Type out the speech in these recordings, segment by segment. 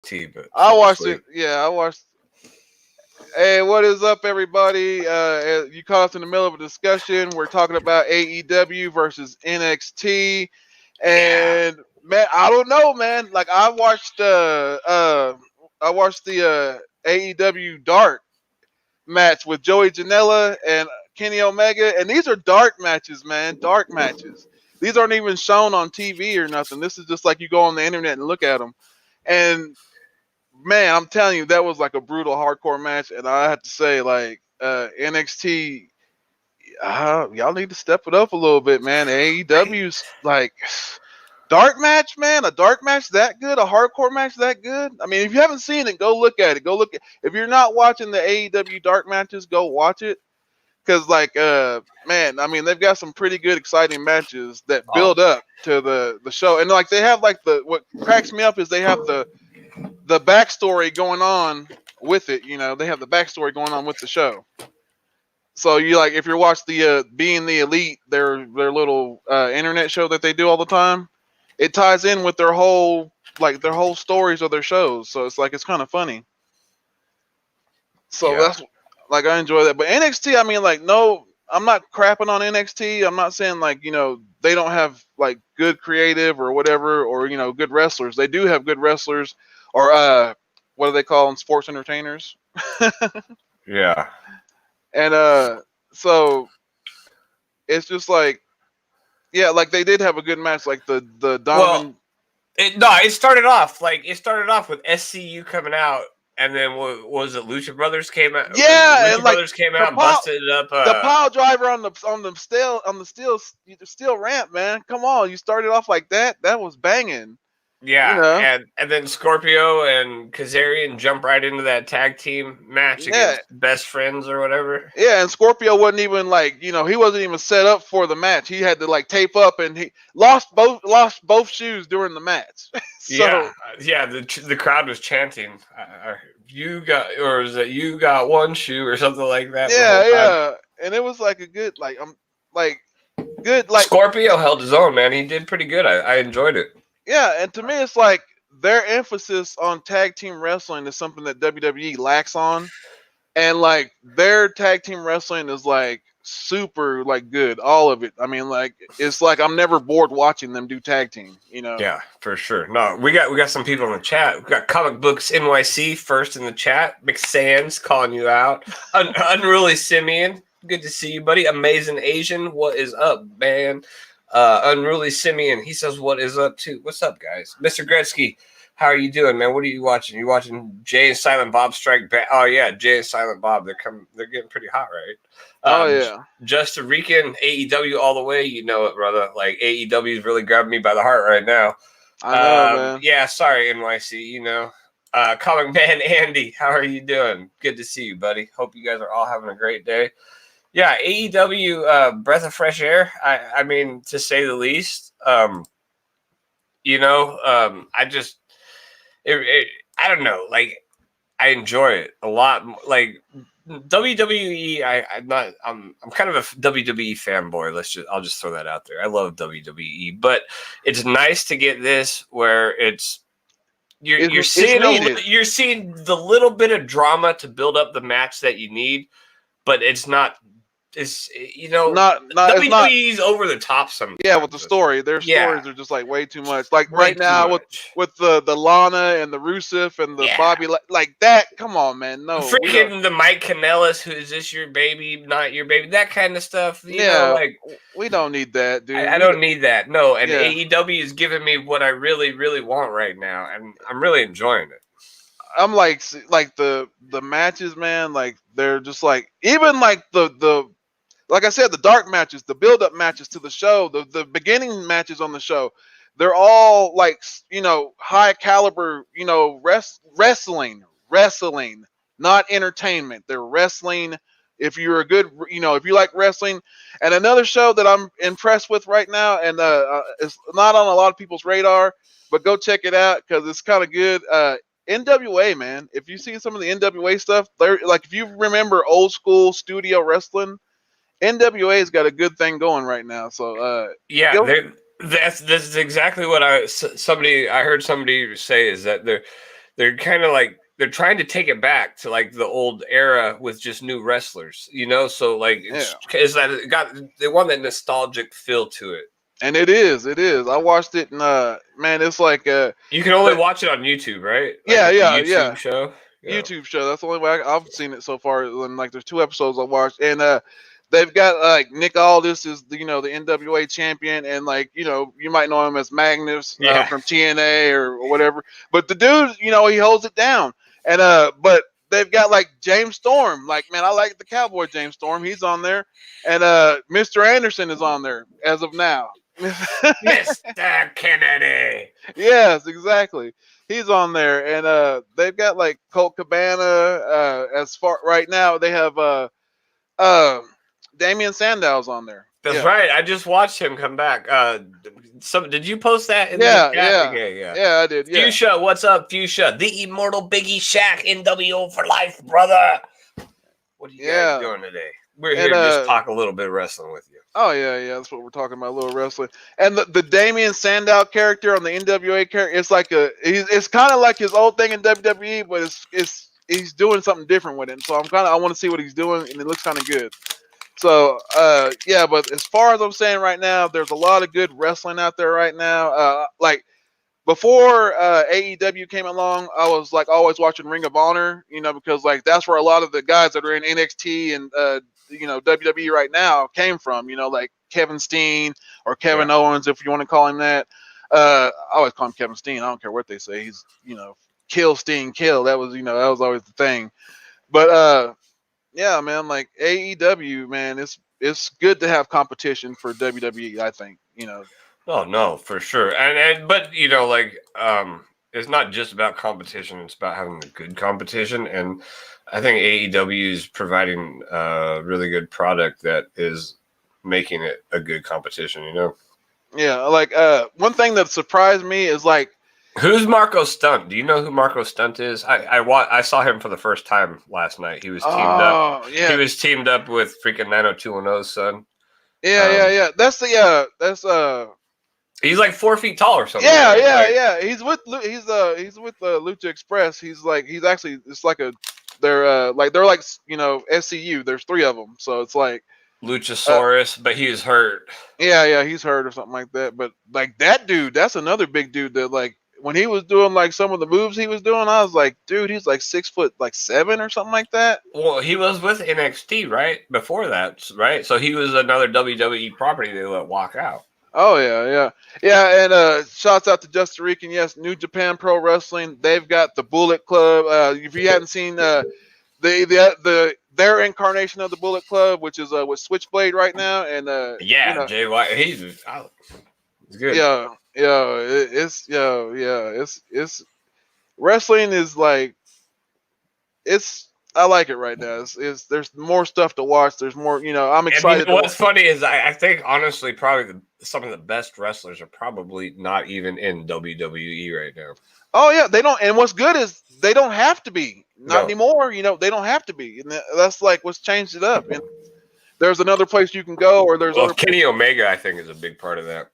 NXT, but I so watched sweet. it. Yeah, I watched. Hey, what is up, everybody? You caught us in the middle of a discussion. We're talking about AEW versus NXT, Yeah. and man, I don't know, man. Like I watched the AEW Dark match with Joey Janela and Kenny Omega, and these are dark matches, man. Dark matches. These aren't even shown on TV or nothing. This is just like you go on the internet and look at them, and man, I'm telling you, that was like a brutal hardcore match, and I have to say, like NXT, y'all need to step it up a little bit, man. I AEW's like dark match, man. A dark match that good, a hardcore match that good. I mean, if you haven't seen it, go look at it. Go look at. If you're not watching the AEW dark matches, go watch it. Cause like man, I mean they've got some pretty good exciting matches that oh build up to the show, and like they have like what cracks me up is they have the backstory going on with it. You know, they have the backstory going on with the show. So you like if you watch the Being the Elite, their little internet show that they do all the time, it ties in with their whole stories of their shows. So it's like it's kind of funny. So yeah. that's like I enjoy that. But NXT, I mean, like no, I'm not crapping on NXT. I'm not saying like they don't have like good creative or whatever or good wrestlers. They do have good wrestlers or what do they call them? Sports entertainers. Yeah. And so it's just like yeah, like they did have a good match, like the Well, Donovan. it started off with SCU coming out, and then what was it? Lucha Brothers came out. Yeah, and Lucha like Brothers came the out and pile busted up. the pile driver on the steel ramp, man. Come on, you started off like that. That was banging. You Yeah, know. and then Scorpio and Kazarian jump right into that tag team match Yeah, against Best Friends or whatever. yeah, and Scorpio wasn't even like he wasn't even set up for the match. He had to like tape up, and he lost both shoes during the match. Yeah, So yeah. The crowd was chanting, "You got," or is it "You got one shoe" or something like that the whole yeah, time. yeah, and it was like a good like good like Scorpio held his own, man. He did pretty good. I enjoyed it. yeah, and to me it's like their emphasis on tag team wrestling is something that WWE lacks on, and like their tag team wrestling is like super like good, all of it. I mean, like it's like I'm never bored watching them do tag team. Yeah, for sure. No, we got some people in the chat. We got Comic Books NYC first in the chat. McSands calling you out. Unruly Simeon, good to see you, buddy. Amazing Asian, what is up, man? Unruly Simeon, he says, "What is up too?" What's up, guys? Mr. Gretzky, how are you doing, man? What are you watching? You watching Jay and Silent Bob Strike Back? Oh yeah, Jay and Silent Bob. They're getting pretty hot, right? Oh yeah, Just Rican AEW all the way. You know it, brother. Like AEW is really grabbing me by the heart right now. I know, man. Yeah, sorry, NYC. Comic Man Andy, how are you doing? Good to see you, buddy. Hope you guys are all having a great day. Yeah, AEW, breath of fresh air. I mean, to say the least. I just, I don't know. Like, I enjoy it a lot. Like WWE, I'm kind of a WWE fanboy. I'll just throw that out there. I love WWE, but it's nice to get this where you're seeing you're seeing the little bit of drama to build up the match that you need, but it's not. It's WWE's over the top sometimes. Yeah, with the story, their stories are just like way too much. Like Way right now too with the Lana and the Rusev and the Bobby, like that. Come on, man. No, freaking the Mike Kanellis. Who is this? Your baby? Not your baby? That kind of stuff. You know, like we don't need that, dude. I don't need that. No, and AEW is giving me what I really, really want right now, and I'm really enjoying it. I'm like the matches, man. Like they're just like even like the like I said, the dark matches, the build up matches to the show, the beginning matches on the show, they're all like high caliber, wrestling, not entertainment. They're wrestling. If you're a good, if you like wrestling, and another show that I'm impressed with right now, and it's not on a lot of people's radar, but go check it out because it's kind of good. NWA, man. If you see some of the NWA stuff, they're like if you remember old school studio wrestling, NWA's got a good thing going right now. So that's exactly what I heard somebody say is that they're kind of like they're trying to take it back to like the old era with just new wrestlers, you know. So like it's that they want that nostalgic feel to it. And it is. I watched it, and man, it's like you can only watch it on YouTube, right? Like yeah, YouTube show. YouTube show. That's the only way I've seen it so far. And like, there's 2 episodes I watched, and they've got like Nick Aldis is the NWA champion, and like you might know him as Magnus from TNA or whatever. But the dude, he holds it down, and but they've got like James Storm. Like, man, I like the Cowboy James Storm. He's on there, and Mr. Anderson is on there as of now. Mr. Kennedy. Yes, exactly. He's on there, and they've got like Colt Cabana. As far right now, they have Damian Sandow's on there. That's right. I just watched him come back. Did you post that in the chat? Yeah, I did. Yeah. Fuchsia, what's up, Fuchsia? The immortal Biggie Shaq, NWO for life, brother. What are you guys doing today? We're here to just talk a little bit of wrestling with you. Oh yeah, that's what we're talking about, a little wrestling. And the Damian Sandow character on the NWA character, it's like it's kind of like his old thing in WWE, but he's doing something different with it. So I want to see what he's doing, and it looks kind of good. So yeah, but as far as I'm saying right now, there's a lot of good wrestling out there right now. Like before AEW came along, I was like always watching Ring of Honor, because like that's where a lot of the guys that are in NXT and WWE right now came from, like Kevin Steen or Kevin Owens, if you want to call him that. I always call him Kevin Steen. I don't care what they say. He's, kill Steen, kill. That was, that was always the thing. But yeah, man, like AEW, man, it's good to have competition for WWE, I think, Oh no, for sure. But it's not just about competition, it's about having a good competition. And I think AEW is providing a really good product that is making it a good competition, Yeah, like one thing that surprised me is like, who's Marco Stunt? Do you know who Marco Stunt is? I saw him for the first time last night. He was teamed up. Yeah. He was teamed up with freaking 90210's son. Yeah. That's he's like 4 feet tall or something. Yeah. He's with Lucha Express. He's actually, it's like they're like SCU. There's 3 of them, so it's like Luchasaurus, but he's hurt. Yeah, he's hurt or something like that. But like that dude, that's another big dude that like when he was doing like some of the moves he was doing, I was like, dude, he's like 6'7" or something like that. Well, he was with NXT right before that, right? So he was another WWE property they let walk out. Oh yeah. And shouts out to Just Rican. Yes, New Japan Pro Wrestling. They've got the Bullet Club. If you hadn't seen their incarnation of the Bullet Club, which is with Switchblade right now, and Jay White, he's good. It's wrestling is like I like it right now. There's more stuff to watch. There's more, I'm excited. What's funny is I think honestly probably some of the best wrestlers are probably not even in WWE right now. Oh yeah, they don't. And what's good is they don't have to be. Not anymore. They don't have to be. And that's like what's changed it up. And there's another place you can go, or there's Kenny Omega, I think, is a big part of that.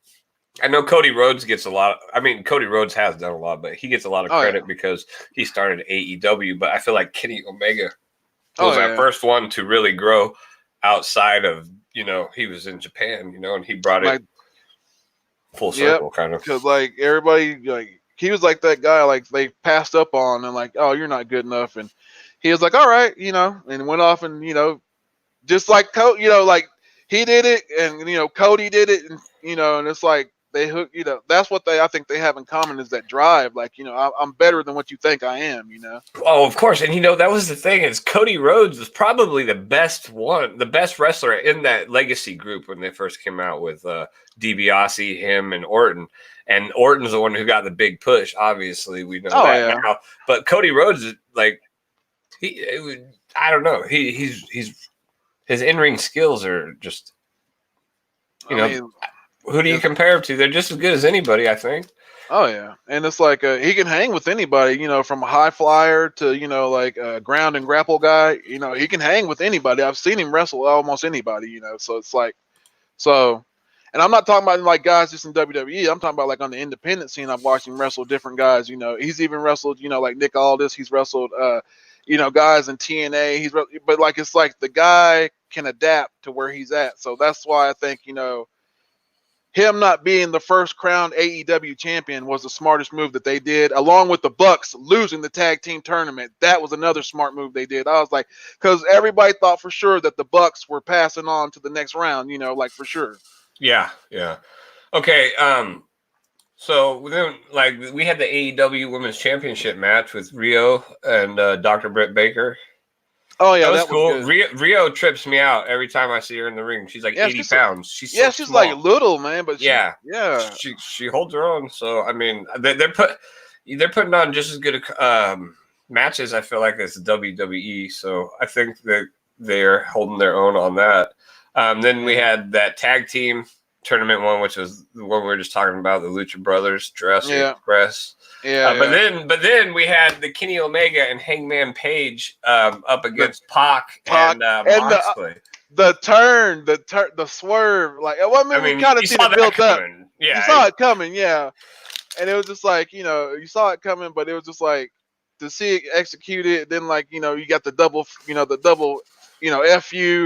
I know Cody Rhodes gets a lot. Cody Rhodes has done a lot, but he gets a lot of credit because he started AEW. But I feel like Kenny Omega was our first one to really grow outside of, he was in Japan, and he brought it full circle, kind of. Because like everybody, like he was like that guy, like they passed up on and like, oh, you're not good enough, and he was like, all right, and went off and just like Cody, like he did it, and Cody did it, and and it's like. They hook, that's what I think they have in common is that drive. Like, I'm better than what you think I am, Oh, of course. And, that was the thing is Cody Rhodes was probably the best wrestler in that legacy group when they first came out with DiBiase, him, and Orton. And Orton's the one who got the big push. Obviously, we know that now. But Cody Rhodes, like, I don't know. He's his in-ring skills are just, who do you compare him to? They're just as good as anybody, I think. Oh yeah, and it's like he can hang with anybody. From a high flyer to like a ground and grapple guy. He can hang with anybody. I've seen him wrestle almost anybody. So it's like, And I'm not talking about like guys just in WWE. I'm talking about like on the independent scene. I've watched him wrestle different guys. He's even wrestled, like Nick Aldis. He's wrestled, guys in TNA. But like it's like the guy can adapt to where he's at. So that's why I think him not being the first crowned AEW champion was the smartest move that they did, along with the Bucks losing the tag team tournament. That was another smart move they did. I was like, because everybody thought for sure that the Bucks were passing on to the next round, like for sure. Yeah. Okay. So then, like, we had the AEW Women's Championship match with Rio and Dr. Britt Baker. Oh yeah, that was cool. Good. Rio trips me out every time I see her in the ring. She's like 80 pounds. She's she's small. like little, man, but she holds her own. So I mean, they're putting on just as good matches. I feel like as the WWE. So I think that they're holding their own on that. Then we had that tag team tournament one, which was the one we were just talking about, the Lucha Brothers, Jurassic Express. But then we had the Kenny Omega and Hangman Page up against Pac and Moxley. The turn, the swerve, like we kind of seen it built up. Yeah, you saw it coming, yeah. And it was just like you saw it coming, but it was just like to see it executed. Then like you got the double, FU,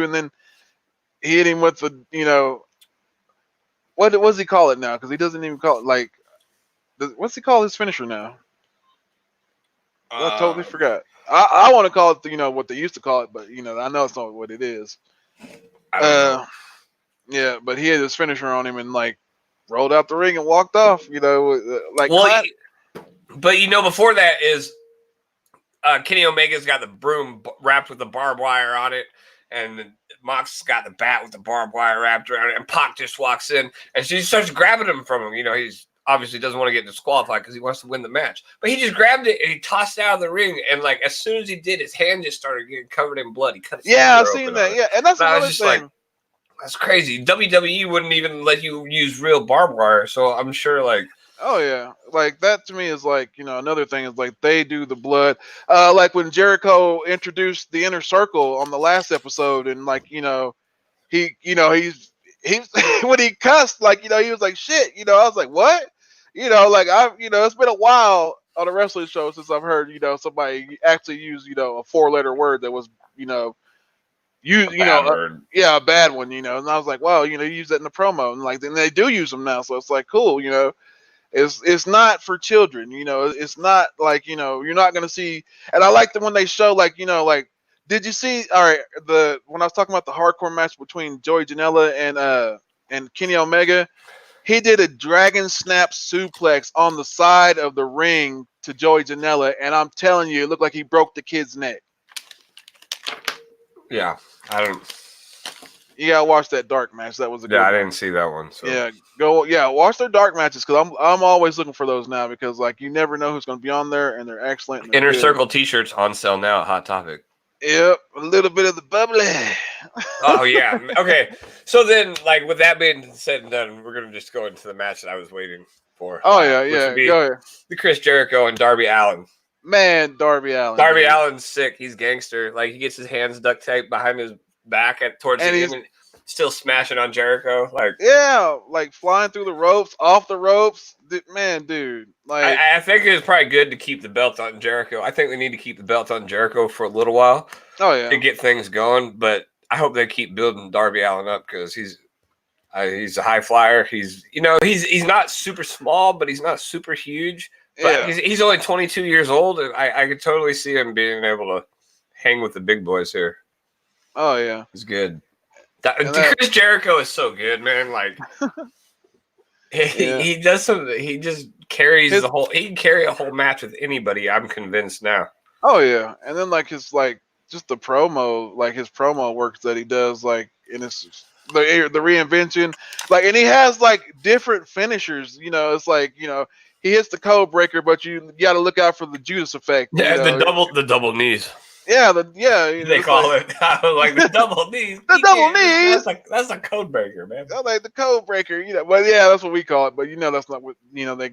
and then he hit him with the what does he call it now? Because he doesn't even call it like. What's he call his finisher now? I totally forgot. I want to call it, what they used to call it, but I know it's not what it is. I don't know. Yeah, but he had his finisher on him and like rolled out the ring and walked off. Like. Well, but before that is Kenny Omega's got the broom wrapped with the barbed wire on it, and Mox got the bat with the barbed wire wrapped around it, and Pac just walks in and she starts grabbing him from him. He's obviously doesn't want to get disqualified because he wants to win the match. But he just grabbed it and he tossed it out of the ring. And like as soon as he did, his hand just started getting covered in blood. He cut his I've seen that. Yeah, and that's another thing. Like, that's crazy. WWE wouldn't even let you use real barbed wire. So I'm sure like. Oh yeah, like that to me is like another thing is like they do the blood. Like when Jericho introduced the Inner Circle on the last episode, and like he's when he cussed, like he was like shit. I was like what. Like I've, it's been a while on a wrestling show since I've heard, somebody actually use, a 4-letter word that was, a bad one, and I was like, wow, you use that in the promo, and like then they do use them now, so it's like cool, it's not for children, it's not like you're not gonna see, and I like the when they show like like did you see all right when I was talking about the hardcore match between Joey Janela and Kenny Omega. He did a dragon snap suplex on the side of the ring to Joey Janela, and I'm telling you, it looked like he broke the kid's neck. Yeah, I don't. You gotta watch that dark match. That was a good I didn't see that one. So watch their dark matches because I'm always looking for those now because like you never know who's gonna be on there, and they're excellent. And Inner Circle T-shirts on sale now at Hot Topic. Yep, a little bit of the bubbly. Oh yeah. Okay. So then, like with that being said and done, we're gonna just go into the match that I was waiting for. Oh yeah. Go ahead. The Chris Jericho and Darby Allin. Man, Darby Allin. Darby Allin's sick. He's gangster. Like he gets his hands duct taped behind his back towards the end, and still smashing on Jericho. Like like flying through the ropes, off the ropes. Man, dude. Like I think it's probably good to keep the belt on Jericho. I think they need to keep the belt on Jericho for a little while. Oh yeah. To get things going, but I hope they keep building Darby Allin up because he's a high flyer. He's he's not super small, but he's not super huge. But he's only 22 years old, and I could totally see him being able to hang with the big boys here. Oh yeah, he's good. Chris Jericho is so good, man. Like he does something. He just carries the whole. He can carry a whole match with anybody. I'm convinced now. Oh yeah, and then like his like just the promo, like his promo works that he does, like in his the reinvention, like, and he has like different finishers. It's like he hits the code breaker, but you got to look out for the Judas effect. Yeah, the double knees. Yeah, they call it like the double knees. The double knees. That's a code breaker, man. Like the code breaker, Well, yeah, that's what we call it, but that's not what they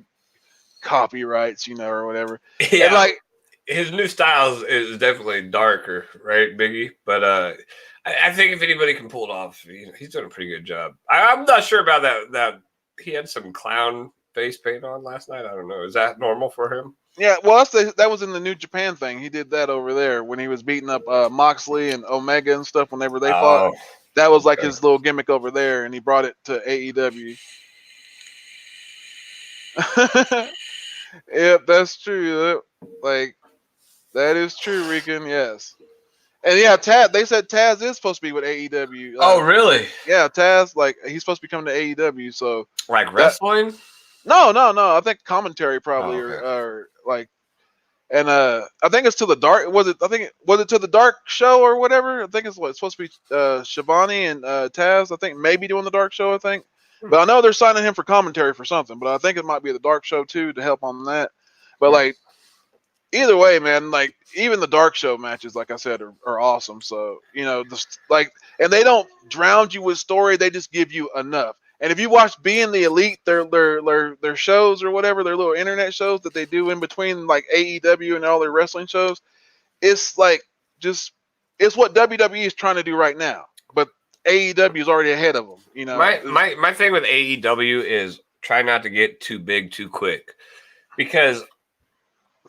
copyrights, or whatever. Yeah, and like his new style is definitely darker, right, Biggie? But I think if anybody can pull it off, he's doing a pretty good job. I'm not sure about that. He had some clown face paint on last night. I don't know. Is that normal for him? Yeah, well, that was in the New Japan thing. He did that over there when he was beating up Moxley and Omega and stuff whenever they fought. Oh, That was like okay. his little gimmick over there, and he brought it to AEW. Yep, that's true. Like, that is true, Rican. Yes. And yeah, Taz. They said Taz is supposed to be with AEW. Oh, really? Yeah, Taz. Like, he's supposed to be coming to AEW. So Like wrestling? no. I think commentary probably, Oh, okay. or like, and I think it's to the dark. Was it to the dark show or whatever? I think it's supposed to be Shivani and Taz. I think maybe doing the dark show. I think, but I know they're signing him for commentary for something. But I think it might be the dark show too to help on that. But like, either way, man, like even the dark show matches, like I said, are awesome. So and they don't drown you with story; they just give you enough. And if you watch Being the Elite, their shows or whatever, their little internet shows that they do in between like AEW and all their wrestling shows, it's like it's what WWE is trying to do right now. But AEW is already ahead of them. My thing with AEW is try not to get too big too quick, because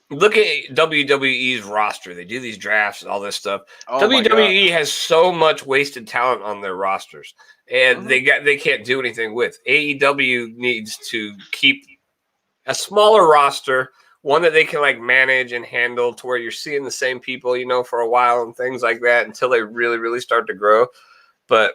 look at WWE's roster. They do these drafts and all this stuff. Oh WWE has so much wasted talent on their rosters, and they can't do anything with. AEW needs to keep a smaller roster, one that they can like manage and handle to where you're seeing the same people, for a while and things like that until they really, really start to grow. But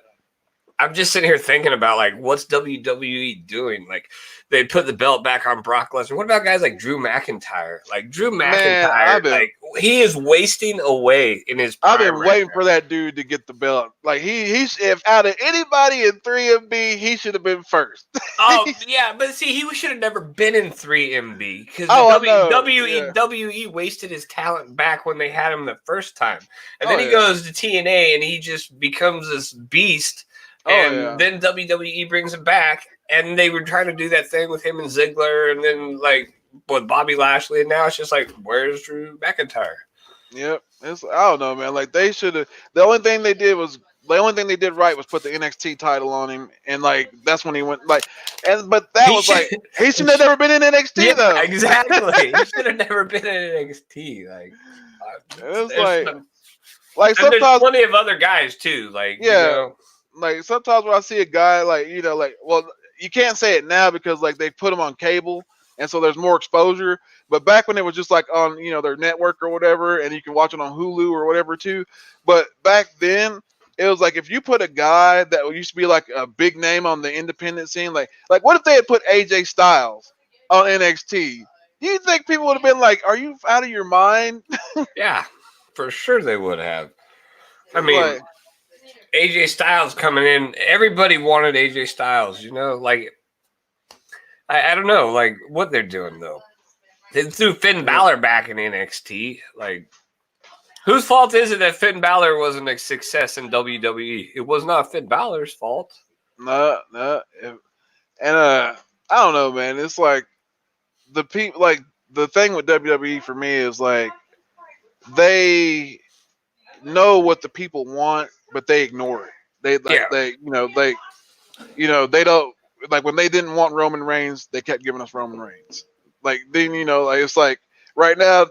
I'm just sitting here thinking about like, what's WWE doing? Like, they put the belt back on Brock Lesnar. What about guys like Drew McIntyre? Like Drew McIntyre, he is wasting away in his prime. I've been waiting for that dude to get the belt. Like he's if out of anybody in 3MB, he should have been first. Oh yeah, but see, he should have never been in 3MB because WWE wasted his talent back when they had him the first time, and then he goes to TNA and he just becomes this beast. And then WWE brings him back, and they were trying to do that thing with him and Ziggler, and then like with Bobby Lashley, and now it's just like, where's Drew McIntyre? Yep, I don't know, man. Like they should have. The only thing they did right was put the NXT title on him, and like that's when he went like, but he should have never been in NXT though. Exactly, he should have never been in NXT. Like it was like sometimes there's plenty of other guys too. Like like sometimes when I see a guy like well, you can't say it now because like they put him on cable and so there's more exposure. But back when it was just like on their network or whatever, and you can watch it on Hulu or whatever too. But back then it was like if you put a guy that used to be like a big name on the independent scene, like what if they had put AJ Styles on NXT? Do you think people would have been like, "Are you out of your mind?" Yeah, for sure they would have. I mean. AJ Styles coming in. Everybody wanted AJ Styles, like I don't know, like what they're doing though. They threw Finn Balor back in NXT. Like, whose fault is it that Finn Balor wasn't a success in WWE? It was not Finn Balor's fault. No, and I don't know, man. It's like the people, like the thing with WWE for me is like they know what the people want, but they ignore it. They don't like when they didn't want Roman Reigns, they kept giving us Roman Reigns. Like then it's like right now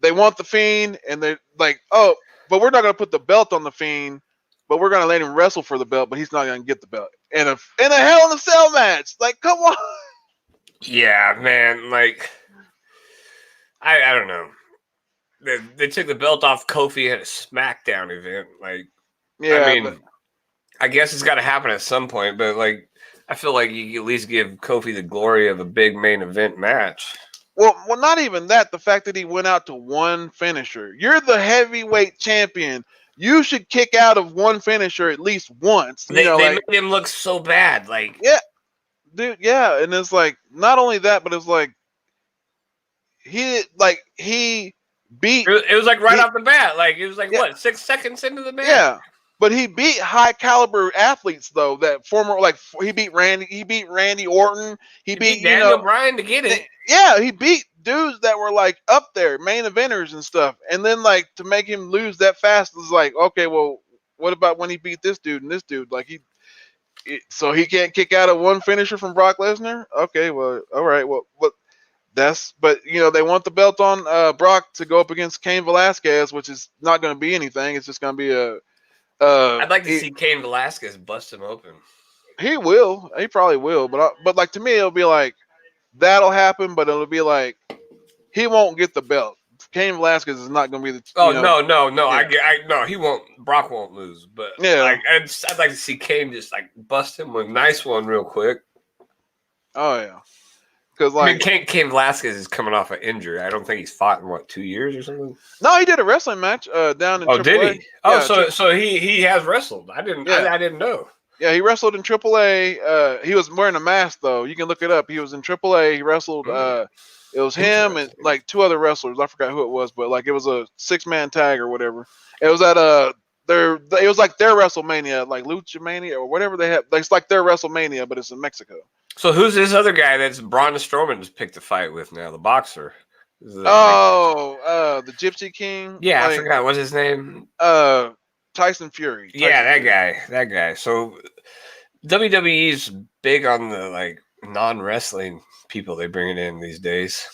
they want the Fiend and they're like, oh, but we're not gonna put the belt on the Fiend, but we're gonna let him wrestle for the belt, but he's not gonna get the belt in a Hell in a Cell match. Like, come on. Yeah, man. Like, I don't know. They took the belt off Kofi at a SmackDown event. Like, yeah, I mean, I guess it's got to happen at some point, but like, I feel like you can at least give Kofi the glory of a big main event match. Well, not even that. The fact that he went out to one finisher. You're the heavyweight champion. You should kick out of one finisher at least once. They made him look so bad. Like, yeah, dude, yeah, and it's like not only that, but it's like he beat. It was like off the bat. Like it was like what 6 seconds into the match. Yeah, but he beat high caliber athletes though. That former he beat Randy Orton. He beat Daniel Bryan to get it. Yeah, he beat dudes that were like up there, main eventers and stuff. And then like to make him lose that fast is like, okay, well, what about when he beat this dude and this dude? Like so he can't kick out of one finisher from Brock Lesnar? Okay, well, all right, well, but they want the belt on Brock to go up against Cain Velasquez, which is not going to be anything. It's just going to be a. I'd like to see Cain Velasquez bust him open. He will. He probably will. But like to me, it'll be like that'll happen, but it'll be like he won't get the belt. Cain Velasquez is not going to be the. Oh no. Yeah. No, he won't. Brock won't lose. But yeah, I'd like to see Cain just like bust him with a nice one real quick. Oh yeah. Because like Cain Velasquez is coming off an injury. I don't think he's fought in 2 years or something. No, he did a wrestling match down in AAA. Did he? Oh, so he has wrestled. I didn't know. Yeah, he wrestled in AAA. He was wearing a mask though. You can look it up. He was in AAA. He wrestled. It was him and like 2 other wrestlers. I forgot who it was, but like it was a 6-man tag or whatever. It was at it was like their WrestleMania, like Lucha Mania or whatever they have. It's like their WrestleMania, but it's in Mexico. So who's this other guy that's Braun Strowman just picked a fight with now? The boxer. The Gypsy King. Yeah, I forgot what's his name. Tyson Fury. That guy. So WWE's big on the non-wrestling people they bring it in these days.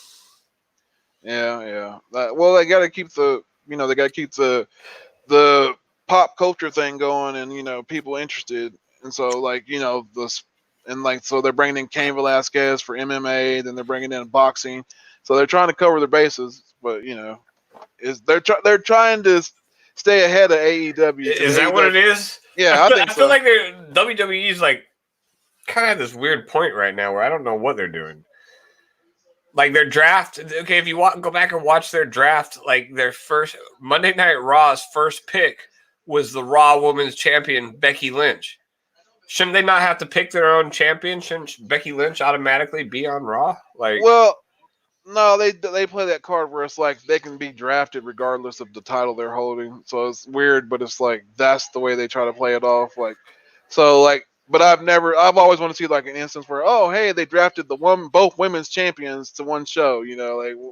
Yeah. Well, they got to keep the pop culture thing going and people interested, and so so they're bringing in Cain Velasquez for MMA, then they're bringing in boxing, so they're trying to cover their bases, but they're trying to stay ahead of AEW. Is that what it is? Yeah, I think so. I feel like WWE's kind of this weird point right now where I don't know what they're doing. Like their draft, okay, if you go back and watch their draft, like their first Monday Night Raw's first pick was the Raw Women's Champion Becky Lynch. Shouldn't they not have to pick their own champion? Shouldn't Becky Lynch automatically be on Raw? Well, no, they play that card where it's like they can be drafted regardless of the title they're holding. So it's weird, but it's like that's the way they try to play it off. But I've always wanted to see like an instance where, oh, hey, they drafted both women's champions to one show,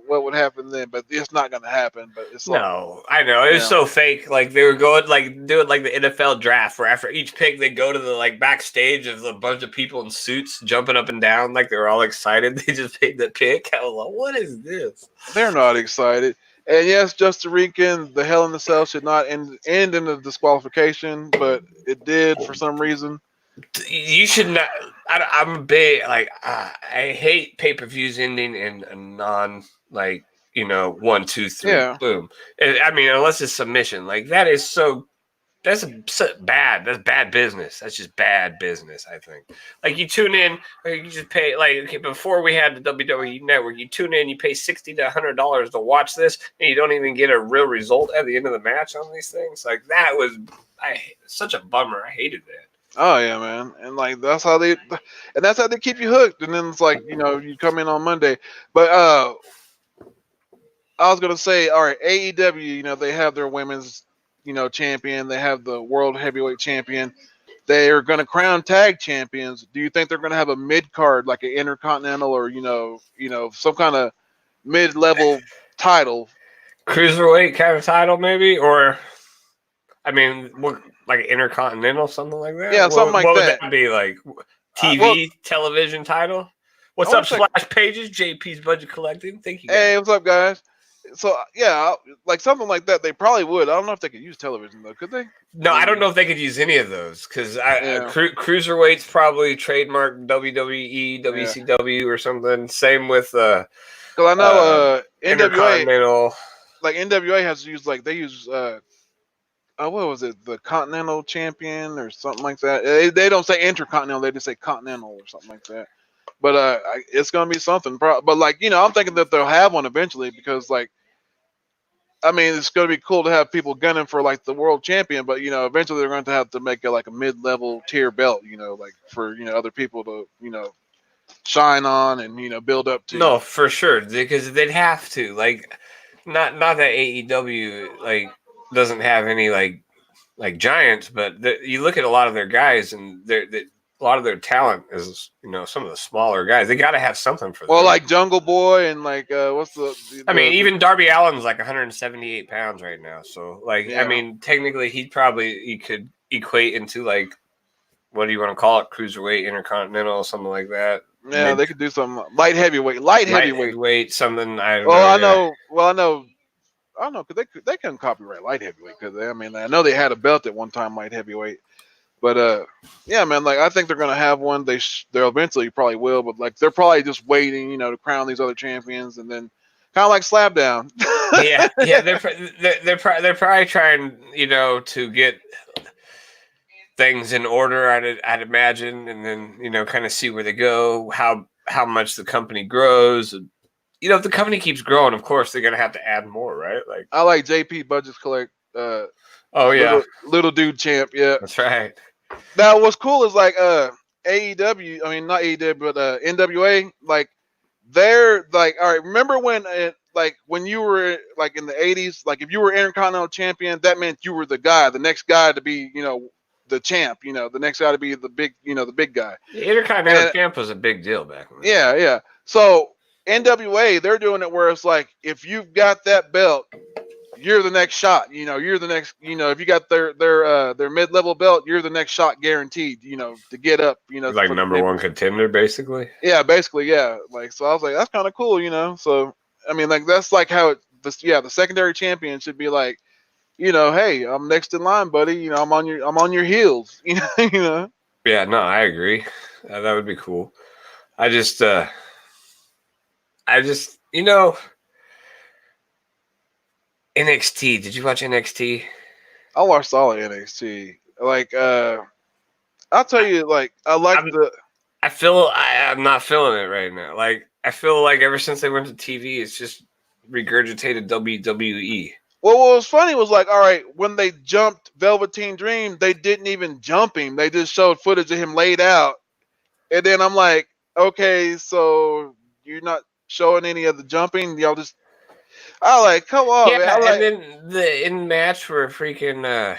what would happen then? But it's not going to happen. But it's no, I know it's so fake. Like they were going do it like the NFL draft, where after each pick they go to the backstage of a bunch of people in suits jumping up and down, like they were all excited. They just made the pick. I was like, what is this? They're not excited. And yes, Justin Rican, the Hell in the Cell should not end in a disqualification, but it did for some reason. You should not. I'm a big I hate pay-per-views ending in a non 1, 2, 3 boom. I mean, unless it's submission, that is so. That's bad. That's bad business. That's just bad business. I think. You tune in, or you just pay. Before we had the WWE Network, you tune in, you pay $60 to $100 to watch this, and you don't even get a real result at the end of the match on these things. That was such a bummer. I hated that. Oh yeah, man, and that's how they keep you hooked. And then it's you come in on Monday, but I was gonna say, all right, AEW, they have their women's, champion, they have the world heavyweight champion, they are gonna crown tag champions. Do you think they're gonna have a mid card like an intercontinental or some kind of mid level title, cruiserweight kind of title maybe, or I mean what? Like an intercontinental, something like that? Yeah, something like that. What would that be like? TV, television title? What's up, Splash Pages? JP's Budget Collecting. Thank you, guys. Hey, what's up, guys? So, yeah, something like that, they probably would. I don't know if they could use television, though. Could they? No, I don't know if they could use any of those, because Cruiserweight's probably trademarked WWE, WCW, or something. Same with... Because I know NWA... NWA has used, they use... what was it? The Continental Champion or something like that. They don't say Intercontinental; they just say Continental or something like that. But it's gonna be something. But I'm thinking that they'll have one eventually because it's gonna be cool to have people gunning for the world champion. But eventually they're going to have to make it a mid-level tier belt. For other people to shine on and build up to. No, for sure, because they'd have to not that AEW doesn't have any giants, but you look at a lot of their guys and a lot of their talent is, some of the smaller guys. They got to have something for Well, them. like Jungle Boy and like what's I mean, even Darby Allin's like 178 pounds right now. So, like, Yeah. I mean, technically, he could equate into like, what do you want to call it? Cruiserweight, intercontinental, something like that. Yeah, they could do something light heavyweight, Lightweight, something. I don't know. Well, I yeah. know. Well, I don't know because they couldn't copyright light heavyweight because I mean I know they had a belt at one time light heavyweight, but yeah, man, like I think they're gonna have one. They'll eventually probably will, but like they're probably just waiting, to crown these other champions and then kind of like Slapdown. yeah, they're probably trying, to get things in order. I'd imagine, and then kind of see where they go, how much the company grows. And, if the company keeps growing, of course they're gonna have to add more, right? Like I like JP Budgets collect. Oh yeah, little dude champ. Yeah, that's right. Now what's cool is like AEW. I mean not AEW, but NWA. Like they're like, all right. Remember when when you were like in the '80s, like if you were Intercontinental Champion, that meant you were the guy, the next guy to be, the champ. The next guy to be the big, the big guy. The Intercontinental Champ was a big deal back then. Yeah. So NWA, they're doing it where it's like if you've got that belt, you're the next shot. You're the next. If you got their mid-level belt, you're the next shot guaranteed. To get up. Like number one contender, basically. Yeah, basically, yeah. Like so, I was like, that's kind of cool. So I mean, like that's like how the secondary champion should be like, hey, I'm next in line, buddy. I'm on your heels. Yeah, no, I agree. That would be cool. I just NXT. Did you watch NXT? I watched all of NXT. Like, I'll tell you, like, I'm not feeling it right now. Like, I feel like ever since they went to TV, it's just regurgitated WWE. Well, what was funny was like, all right, when they jumped Velveteen Dream, they didn't even jump him. They just showed footage of him laid out. And then I'm like, okay, so you're not showing any of the jumping? Y'all just, come on, yeah, man. And then the in match where freaking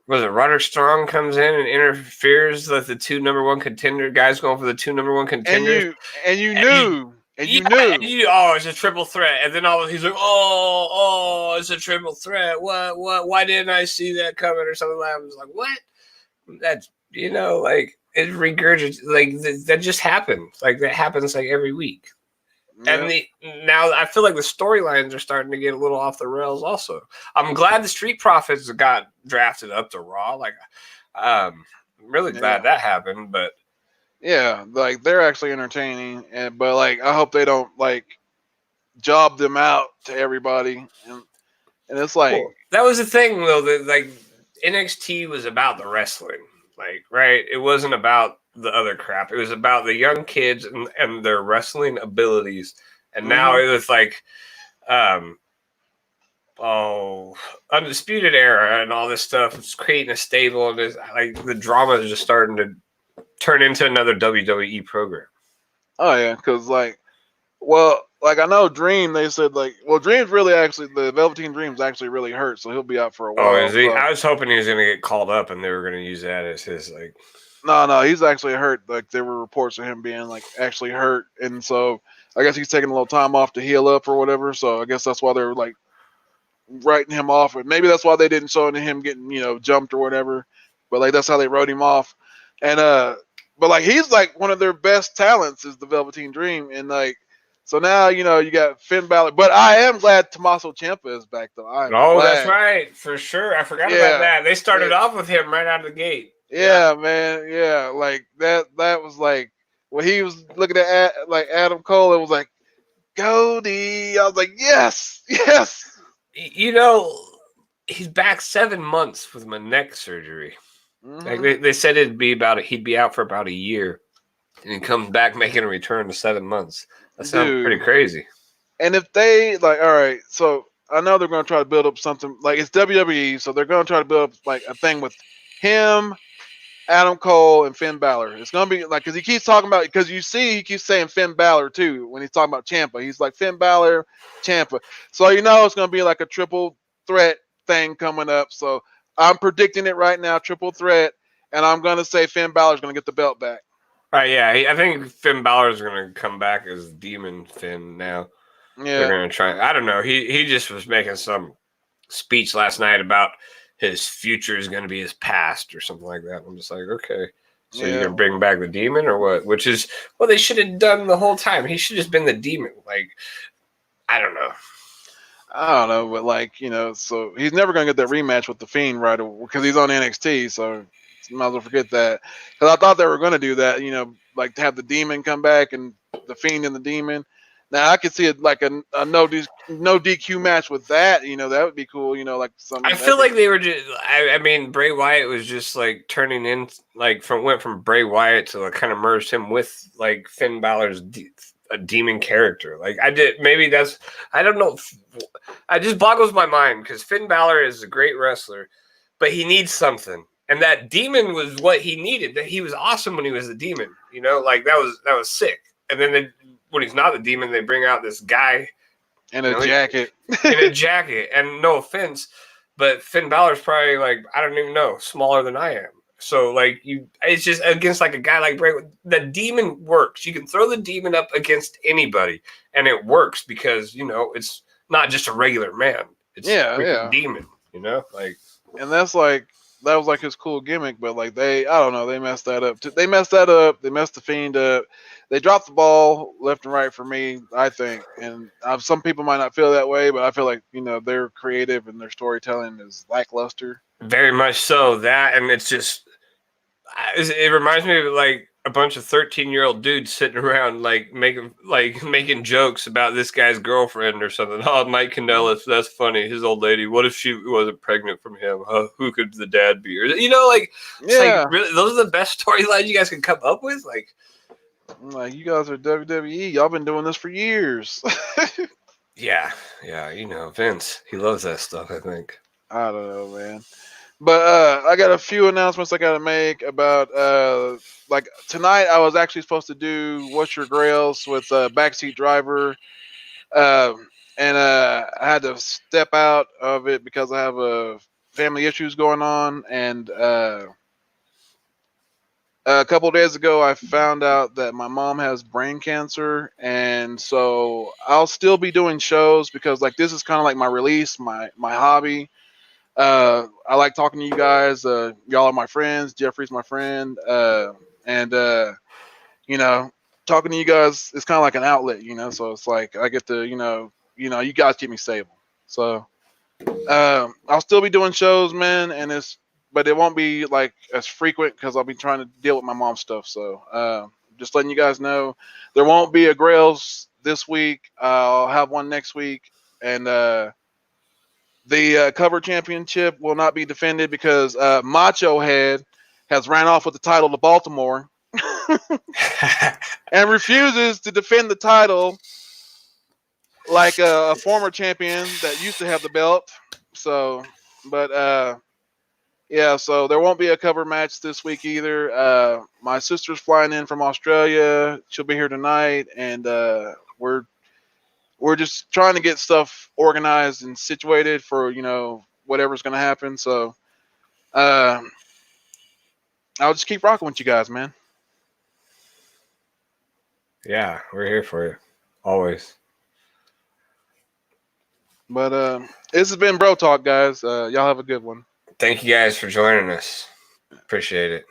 was it Roderick Strong comes in and interferes with the two number one contender guys going for the two number one contenders. And you knew. Oh, it's a triple threat. And then he's like, oh, it's a triple threat. What? Why didn't I see that coming or something like that? I was like, what? That's, like, it regurgitates. Like, that just happened. Like, that happens, like, every week. Yeah. And now I feel like the storylines are starting to get a little off the rails also. I'm glad the Street Profits got drafted up to Raw. Like, I'm really glad that happened, but yeah, like they're actually entertaining, but like I hope they don't like job them out to everybody, and it's like that was the thing though, that like NXT was about the wrestling, like right. It wasn't about the other crap. It was about the young kids and their wrestling abilities, and now it was like, Undisputed Era and all this stuff. It's creating a stable, and like the drama is just starting to turn into another WWE program. Oh yeah, because like I know Dream. They said Dream's really actually the Velveteen Dream's actually really hurt, so he'll be out for a while. Oh, is he? So. I was hoping he was going to get called up, and they were going to use that as his like. No, he's actually hurt. Like there were reports of him being like actually hurt, and so I guess he's taking a little time off to heal up or whatever. So I guess that's why they're like writing him off, or maybe that's why they didn't show him getting jumped or whatever. But like that's how they wrote him off, and but like he's like one of their best talents is the Velveteen Dream, and like so now you got Finn Balor. But I am glad Tommaso Ciampa is back though. That's right, for sure. I forgot about that. They started off with him right out of the gate. Yeah, man. Yeah, like that was like when he was looking at like Adam Cole, it was like Cody. I was like, yes. He's back 7 months with my neck surgery. Like they said he'd be out for about a year, and he comes back making a return to 7 months. That sounds pretty crazy. And if they all right, so I know they're going to try to build up something like it's WWE, so they're going to try to build up like a thing with him, Adam Cole, and Finn Balor. It's going to be like because he keeps talking about because you see he keeps saying Finn Balor too when he's talking about Ciampa. He's like Finn Balor, Ciampa. So it's going to be like a triple threat thing coming up. So I'm predicting it right now, triple threat. and I'm gonna say Finn Balor's gonna get the belt back. Right, yeah, I think Finn Balor's gonna come back as Demon Finn now. They're Yeah, gonna try. I don't know. He just was making some speech last night about his future is gonna be his past or something like that. I'm just like, okay, so you're yeah. gonna bring back the demon or what? Which is what they should have done the whole time. He should have just been the demon. Like, I don't know. I don't know, but like so he's never gonna get that rematch with the Fiend right away because he's on NXT. So might as well forget that. Because I thought they were gonna do that. Like to have the Demon come back and the Fiend and the Demon. Now I could see it like a no DQ match with that. That would be cool. Like some I feel epic. like they were just. I mean, Bray Wyatt was just like turning in, like went from Bray Wyatt to like kind of merged him with like Finn Balor's a demon character. Like I did, maybe that's. I don't know. It just boggles my mind because Finn Balor is a great wrestler, but he needs something, and that demon was what he needed. That he was awesome when he was a demon. Like that was sick. And then when he's not the demon, they bring out this guy In a jacket. in a jacket. And no offense, but Finn Balor's probably like, I don't even know, smaller than I am. So like it's just against like a guy like Bray. The demon works. You can throw the demon up against anybody, and it works because it's not just a regular man. It's a freaking demon. Like, and that was like his cool gimmick, but like I don't know, they messed that up. They messed that up. They messed the Fiend up. They dropped the ball left and right for me, I think. And some people might not feel that way, but I feel like they're creative and their storytelling is lackluster. very much so. That, and it's just it reminds me of like a bunch of 13-year-old dudes sitting around like making jokes about this guy's girlfriend or something. Oh, Mike Kanellis, that's funny. His old lady. What if she wasn't pregnant from him? Who could the dad be? Or like it's like really, those are the best storylines you guys can come up with. Like you guys are WWE. Y'all been doing this for years. Yeah, Vince. He loves that stuff. I think. I don't know, man. But I got a few announcements I got to make about like tonight. I was actually supposed to do What's Your Grails with Backseat Driver, and I had to step out of it because I have family issues going on. And a couple of days ago, I found out that my mom has brain cancer, and so I'll still be doing shows because like this is kind of like my release, my hobby. I like talking to you guys. Y'all are my friends. Jeffrey's my friend. And talking to you guys is kind of like an outlet, So it's like I get to, you guys keep me stable. So I'll still be doing shows, man, but it won't be like as frequent because I'll be trying to deal with my mom's stuff. So just letting you guys know, there won't be a Grails this week. I'll have one next week, and the cover championship will not be defended because Macho Head has ran off with the title to Baltimore and refuses to defend the title like a former champion that used to have the belt. So, but yeah, so there won't be a cover match this week either. My sister's flying in from Australia. She'll be here tonight, and we're just trying to get stuff organized and situated for whatever's going to happen. So I'll just keep rocking with you guys, man. Yeah, we're here for you always. But this has been Bro Talk, guys. Y'all have a good one. Thank you guys for joining us. Appreciate it.